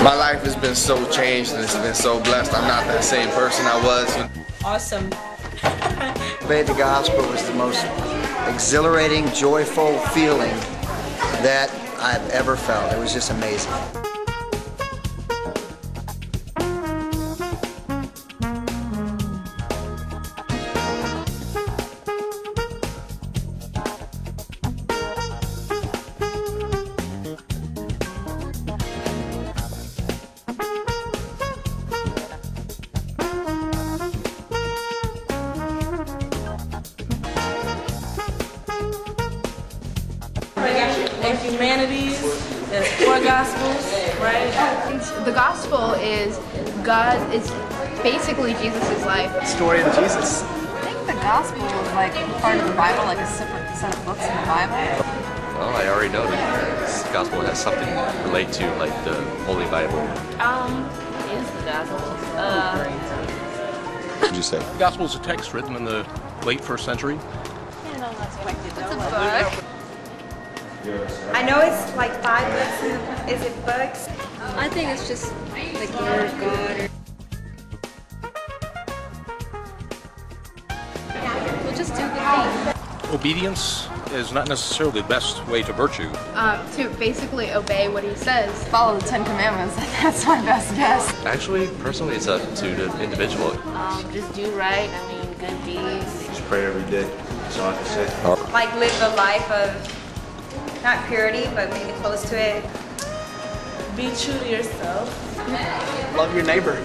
My life has been so changed and it's been so blessed. I'm not that same person I was. Awesome. Obeyed the Gospel was the most exhilarating, joyful feeling that I've ever felt. It was just amazing. And humanities, there's 4 gospels, right? The gospel is God is basically Jesus' life. Story of Jesus. I think the gospel is like part of the Bible, like a separate set of books in the Bible. Well, I already know that this gospel has something to relate to, like the Holy Bible. Is the gospel. What did you say? The gospel is a text written in the late 1st century. It's a book. I know it's like 5 books. Is it books? I think it's just like the Word of God. We'll just do the thing. Obedience is not necessarily the best way to virtue. To basically obey what he says. Follow the 10 Commandments. That's my best guess. Actually, personally, it's up to the individual. Just do right. I mean, good deeds. Just pray every day. That's all I can say. Like live a life of not purity, but maybe close to it. Be true to yourself. Love your neighbor.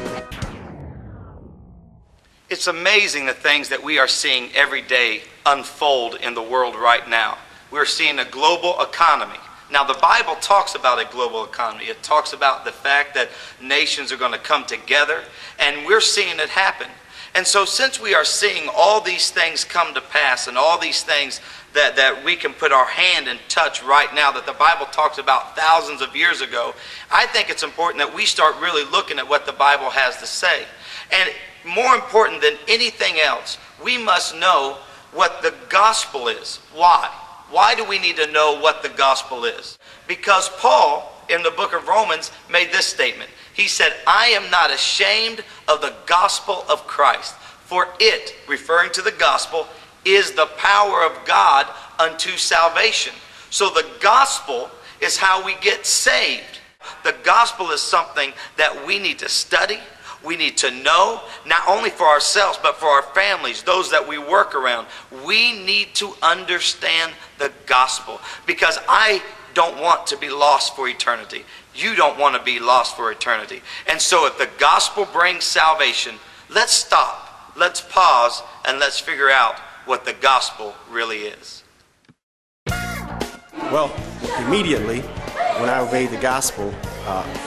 It's amazing the things that we are seeing every day unfold in the world right now. We're seeing a global economy. Now, the Bible talks about a global economy. It talks about the fact that nations are going to come together, and we're seeing it happen. And so since we are seeing all these things come to pass and all these things that we can put our hand and touch right now that the Bible talks about thousands of years ago, I think it's important that we start really looking at what the Bible has to say. And more important than anything else, we must know what the gospel is. Why? Why do we need to know what the gospel is? Because Paul, in the book of Romans, made this statement. He said, I am not ashamed of the gospel of Christ, for it, referring to the gospel, is the power of God unto salvation. So the gospel is how we get saved. The gospel is something that we need to study. We need to know, not only for ourselves, but for our families, those that we work around. We need to understand the gospel, because I don't want to be lost for eternity. You don't want to be lost for eternity. And so if the gospel brings salvation, let's stop, let's pause, and let's figure out what the gospel really is. Well, immediately when I obeyed the gospel,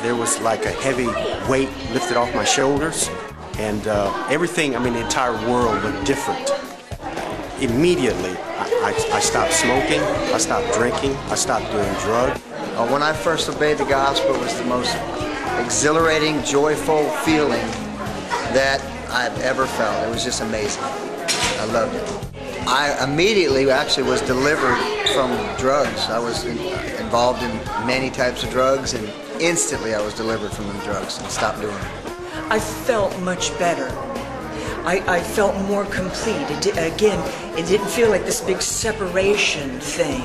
there was like a heavy weight lifted off my shoulders, and everything, I mean, the entire world looked different. Immediately, I stopped smoking, I stopped drinking, I stopped doing drugs. When I first obeyed the Gospel, it was the most exhilarating, joyful feeling that I've ever felt. It was just amazing. I loved it. I immediately actually was delivered from drugs. I was involved in many types of drugs, and instantly I was delivered from the drugs and stopped doing it. I felt much better. I felt more complete. Again, it didn't feel like this big separation thing.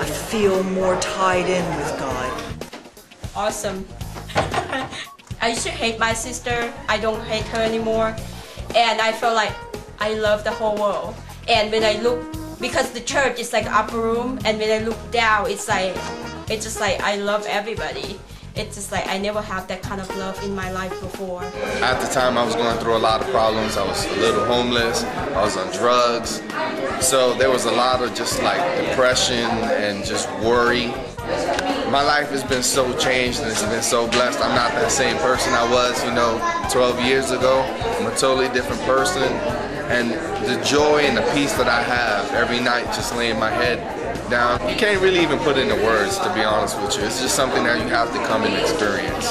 I feel more tied in with God. Awesome. I used to hate my sister. I don't hate her anymore. And I feel like I love the whole world. And when I look, because the church is like upper room, and when I look down, it's just like I love everybody. It's just like I never had that kind of love in my life before. At the time, I was going through a lot of problems. I was a little homeless. I was on drugs. So there was a lot of just like depression and just worry. My life has been so changed and it's been so blessed. I'm not that same person I was, 12 years ago. I'm a totally different person. And the joy and the peace that I have every night just laying my head down, you can't really even put into words, to be honest with you. It's just something that you have to come and experience.